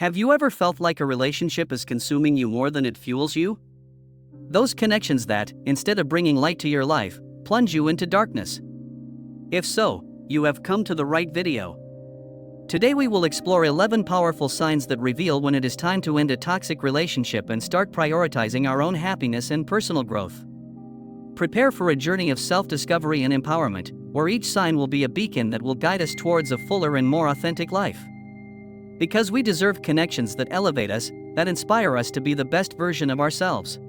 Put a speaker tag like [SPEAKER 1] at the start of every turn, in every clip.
[SPEAKER 1] Have you ever felt like a relationship is consuming you more than it fuels you? Those connections that, instead of bringing light to your life, plunge you into darkness. If so, you have come to the right video. Today we will explore 11 powerful signs that reveal when it is time to end a toxic relationship and start prioritizing our own happiness and personal growth. Prepare for a journey of self-discovery and empowerment, where each sign will be a beacon that will guide us towards a fuller and more authentic life. Because we deserve connections that elevate us, that inspire us to be the best version of ourselves.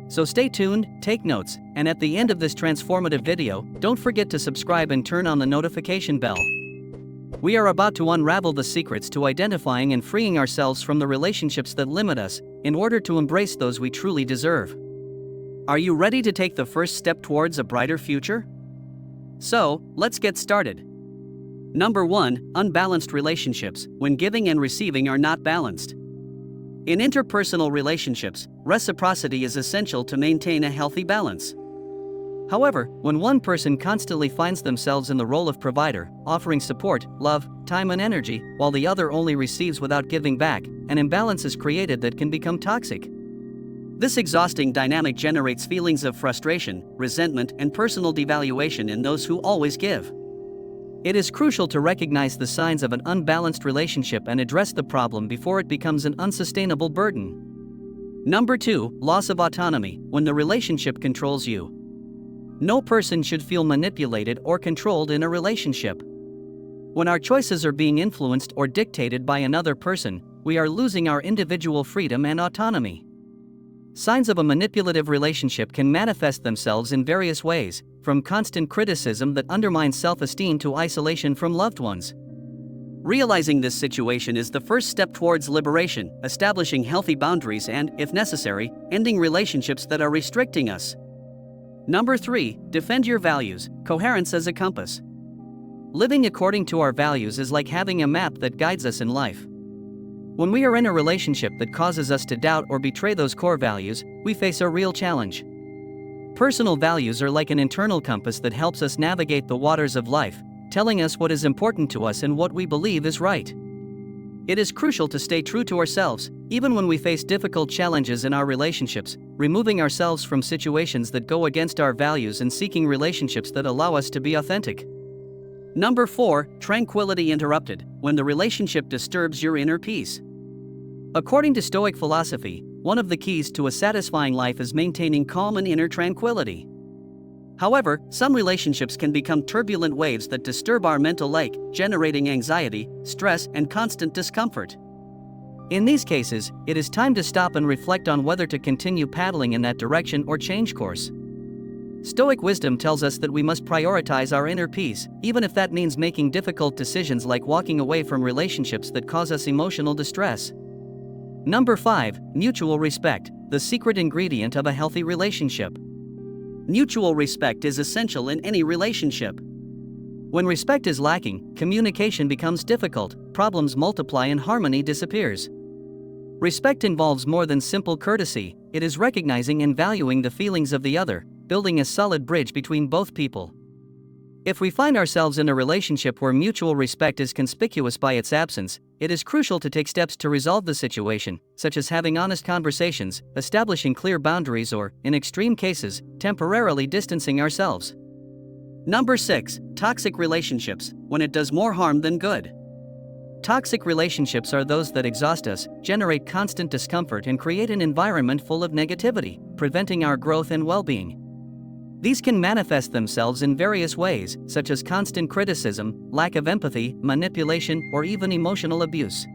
[SPEAKER 1] So stay tuned, take notes, and at the end of this transformative video, don't forget to subscribe and turn on the notification bell. We are about to unravel the secrets to identifying and freeing ourselves from the relationships that limit us, in order to embrace those we truly deserve. Are you ready to take the first step towards a brighter future? So, let's get started. Number 1. Unbalanced relationships, when giving and receiving are not balanced. In interpersonal relationships, reciprocity is essential to maintain a healthy balance. However, when one person constantly finds themselves in the role of provider, offering support, love, time and energy, while the other only receives without giving back, an imbalance is created that can become toxic. This exhausting dynamic generates feelings of frustration, resentment, and personal devaluation in those who always give. It is crucial to recognize the signs of an unbalanced relationship and address the problem before it becomes an unsustainable burden. Number 2. Loss of autonomy, when the relationship controls you. No person should feel manipulated or controlled in a relationship. When our choices are being influenced or dictated by another person, we are losing our individual freedom and autonomy. Signs of a manipulative relationship can manifest themselves in various ways, from constant criticism that undermines self-esteem to isolation from loved ones. Realizing this situation is the first step towards liberation, establishing healthy boundaries and, if necessary, ending relationships that are restricting us. Number 3. Defend your values, coherence as a compass. Living according to our values is like having a map that guides us in life. When we are in a relationship that causes us to doubt or betray those core values, we face a real challenge. Personal values are like an internal compass that helps us navigate the waters of life, telling us what is important to us and what we believe is right. It is crucial to stay true to ourselves, even when we face difficult challenges in our relationships, removing ourselves from situations that go against our values and seeking relationships that allow us to be authentic. Number 4. Tranquility interrupted, when the relationship disturbs your inner peace. According to Stoic philosophy, one of the keys to a satisfying life is maintaining calm and inner tranquility. However, some relationships can become turbulent waves that disturb our mental lake, generating anxiety, stress, and constant discomfort. In these cases, it is time to stop and reflect on whether to continue paddling in that direction or change course. Stoic wisdom tells us that we must prioritize our inner peace, even if that means making difficult decisions like walking away from relationships that cause us emotional distress. Number 5. Mutual respect, the secret ingredient of a healthy relationship. Mutual respect is essential in any relationship. When respect is lacking, communication becomes difficult, problems multiply and harmony disappears. Respect involves more than simple courtesy, it is recognizing and valuing the feelings of the other, building a solid bridge between both people. If we find ourselves in a relationship where mutual respect is conspicuous by its absence, it is crucial to take steps to resolve the situation, such as having honest conversations, establishing clear boundaries, or, in extreme cases, temporarily distancing ourselves. Number 6. Toxic relationships, when it does more harm than good. Toxic relationships are those that exhaust us, generate constant discomfort, and create an environment full of negativity, preventing our growth and well-being. These can manifest themselves in various ways, such as constant criticism, lack of empathy, manipulation, or even emotional abuse.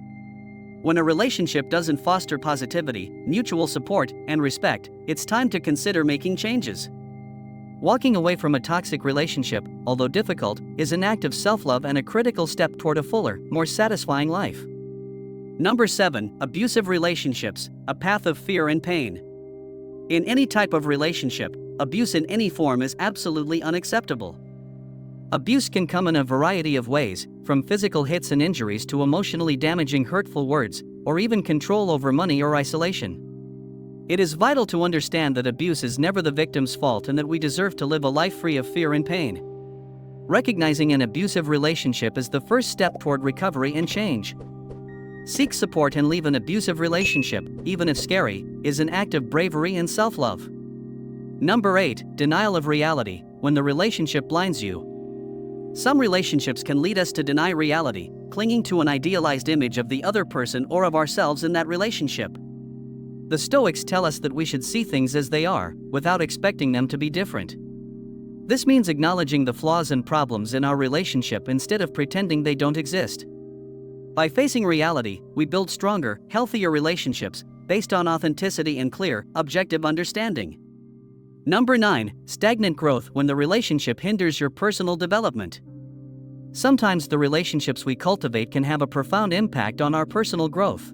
[SPEAKER 1] When a relationship doesn't foster positivity, mutual support, and respect, it's time to consider making changes. Walking away from a toxic relationship, although difficult, is an act of self-love and a critical step toward a fuller, more satisfying life. Number 7. Abusive relationships, a path of fear and pain. In any type of relationship, abuse in any form is absolutely unacceptable. Abuse can come in a variety of ways, from physical hits and injuries to emotionally damaging hurtful words, or even control over money or isolation. It is vital to understand that abuse is never the victim's fault and that we deserve to live a life free of fear and pain. Recognizing an abusive relationship is the first step toward recovery and change. Seek support and leave an abusive relationship, even if scary, is an act of bravery and self-love. Number 8. Denial of reality, when the relationship blinds you. Some relationships can lead us to deny reality, clinging to an idealized image of the other person or of ourselves in that relationship. The Stoics tell us that we should see things as they are, without expecting them to be different. This means acknowledging the flaws and problems in our relationship instead of pretending they don't exist. By facing reality, we build stronger, healthier relationships, based on authenticity and clear, objective understanding. Number 9. Stagnant growth, when the relationship hinders your personal development. Sometimes the relationships we cultivate can have a profound impact on our personal growth.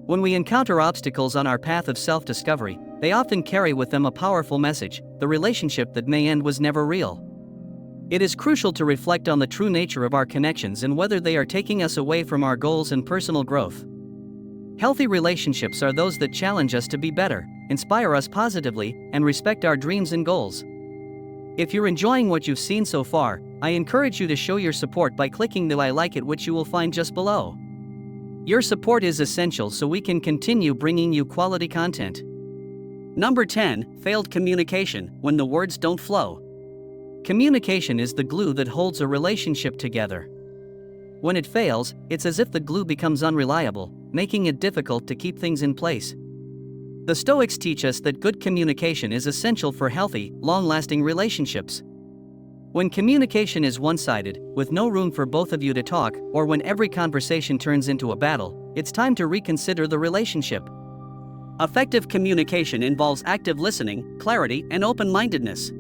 [SPEAKER 1] When we encounter obstacles on our path of self-discovery, they often carry with them a powerful message: the relationship that may end was never real. It is crucial to reflect on the true nature of our connections and whether they are taking us away from our goals and personal growth. Healthy relationships are those that challenge us to be better, inspire us positively, and respect our dreams and goals. If you're enjoying what you've seen so far, I encourage you to show your support by clicking the I like it, which you will find just below. Your support is essential so we can continue bringing you quality content. Number 10. Failed communication, when the words don't flow. Communication is the glue that holds a relationship together. When it fails, it's as if the glue becomes unreliable, making it difficult to keep things in place. The Stoics teach us that good communication is essential for healthy, long-lasting relationships. When communication is one-sided, with no room for both of you to talk, or when every conversation turns into a battle, it's time to reconsider the relationship. Effective communication involves active listening, clarity, and open-mindedness.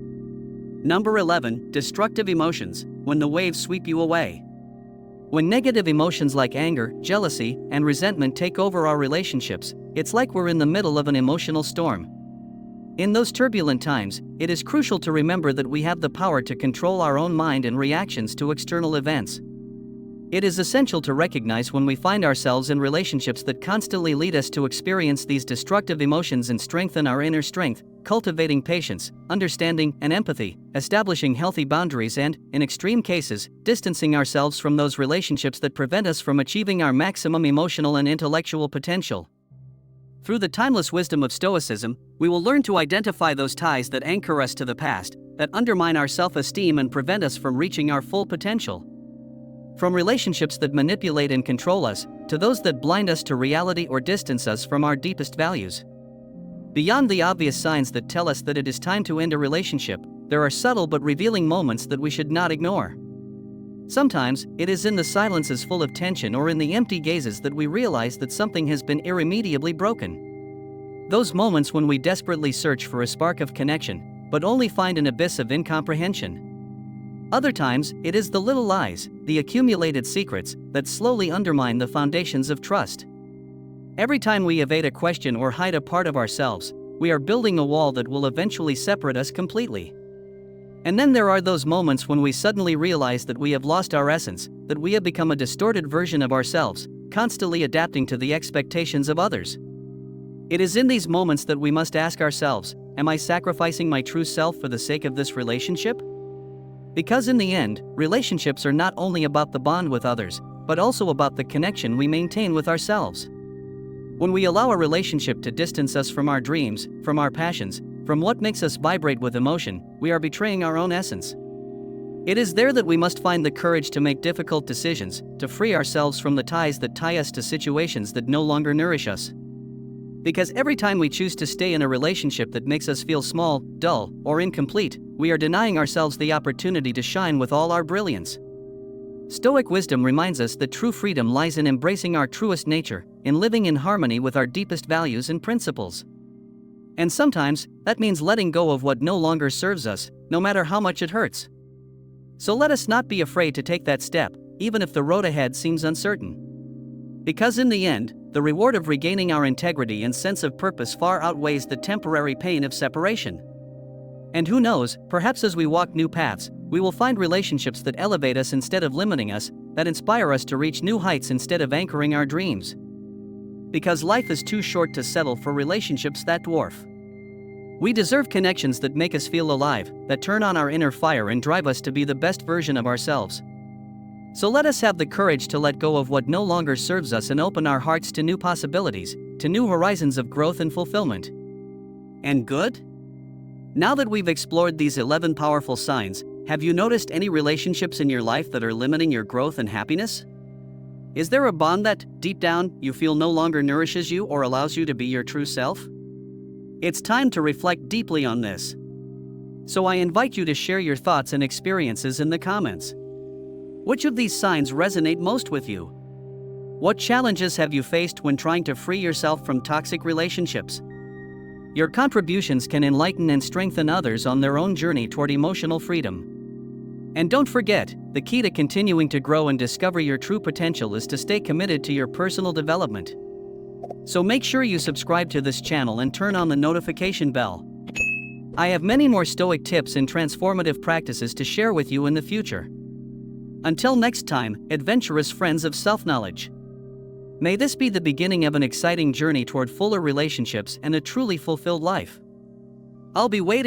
[SPEAKER 1] Number 11. Destructive emotions, when the waves sweep you away. When negative emotions like anger, jealousy, and resentment take over our relationships, it's like we're in the middle of an emotional storm. In those turbulent times, it is crucial to remember that we have the power to control our own mind and reactions to external events. It is essential to recognize when we find ourselves in relationships that constantly lead us to experience these destructive emotions and strengthen our inner strength, cultivating patience, understanding, and empathy, establishing healthy boundaries and, in extreme cases, distancing ourselves from those relationships that prevent us from achieving our maximum emotional and intellectual potential. Through the timeless wisdom of Stoicism, we will learn to identify those ties that anchor us to the past, that undermine our self-esteem and prevent us from reaching our full potential. From relationships that manipulate and control us, to those that blind us to reality or distance us from our deepest values. Beyond the obvious signs that tell us that it is time to end a relationship, there are subtle but revealing moments that we should not ignore. Sometimes, it is in the silences full of tension or in the empty gazes that we realize that something has been irremediably broken. Those moments when we desperately search for a spark of connection, but only find an abyss of incomprehension. Other times, it is the little lies, the accumulated secrets, that slowly undermine the foundations of trust. Every time we evade a question or hide a part of ourselves, we are building a wall that will eventually separate us completely. And then there are those moments when we suddenly realize that we have lost our essence, that we have become a distorted version of ourselves, constantly adapting to the expectations of others. It is in these moments that we must ask ourselves, am I sacrificing my true self for the sake of this relationship? Because in the end, relationships are not only about the bond with others, but also about the connection we maintain with ourselves. When we allow a relationship to distance us from our dreams, from our passions, from what makes us vibrate with emotion, we are betraying our own essence. It is there that we must find the courage to make difficult decisions, to free ourselves from the ties that tie us to situations that no longer nourish us. Because every time we choose to stay in a relationship that makes us feel small, dull, or incomplete, we are denying ourselves the opportunity to shine with all our brilliance. Stoic wisdom reminds us that true freedom lies in embracing our truest nature, in living in harmony with our deepest values and principles. And sometimes, that means letting go of what no longer serves us, no matter how much it hurts. So let us not be afraid to take that step, even if the road ahead seems uncertain. Because in the end, the reward of regaining our integrity and sense of purpose far outweighs the temporary pain of separation. And who knows, perhaps as we walk new paths, we will find relationships that elevate us instead of limiting us, that inspire us to reach new heights instead of anchoring our dreams. Because life is too short to settle for relationships that dwarf. We deserve connections that make us feel alive, that turn on our inner fire and drive us to be the best version of ourselves. So let us have the courage to let go of what no longer serves us and open our hearts to new possibilities, to new horizons of growth and fulfillment. And good? Now that we've explored these 11 powerful signs, have you noticed any relationships in your life that are limiting your growth and happiness? Is there a bond that, deep down, you feel no longer nourishes you or allows you to be your true self? It's time to reflect deeply on this. So I invite you to share your thoughts and experiences in the comments. Which of these signs resonate most with you? What challenges have you faced when trying to free yourself from toxic relationships? Your contributions can enlighten and strengthen others on their own journey toward emotional freedom. And don't forget, the key to continuing to grow and discover your true potential is to stay committed to your personal development. So make sure you subscribe to this channel and turn on the notification bell. I have many more Stoic tips and transformative practices to share with you in the future. Until next time, adventurous friends of self-knowledge. May this be the beginning of an exciting journey toward fuller relationships and a truly fulfilled life. I'll be waiting.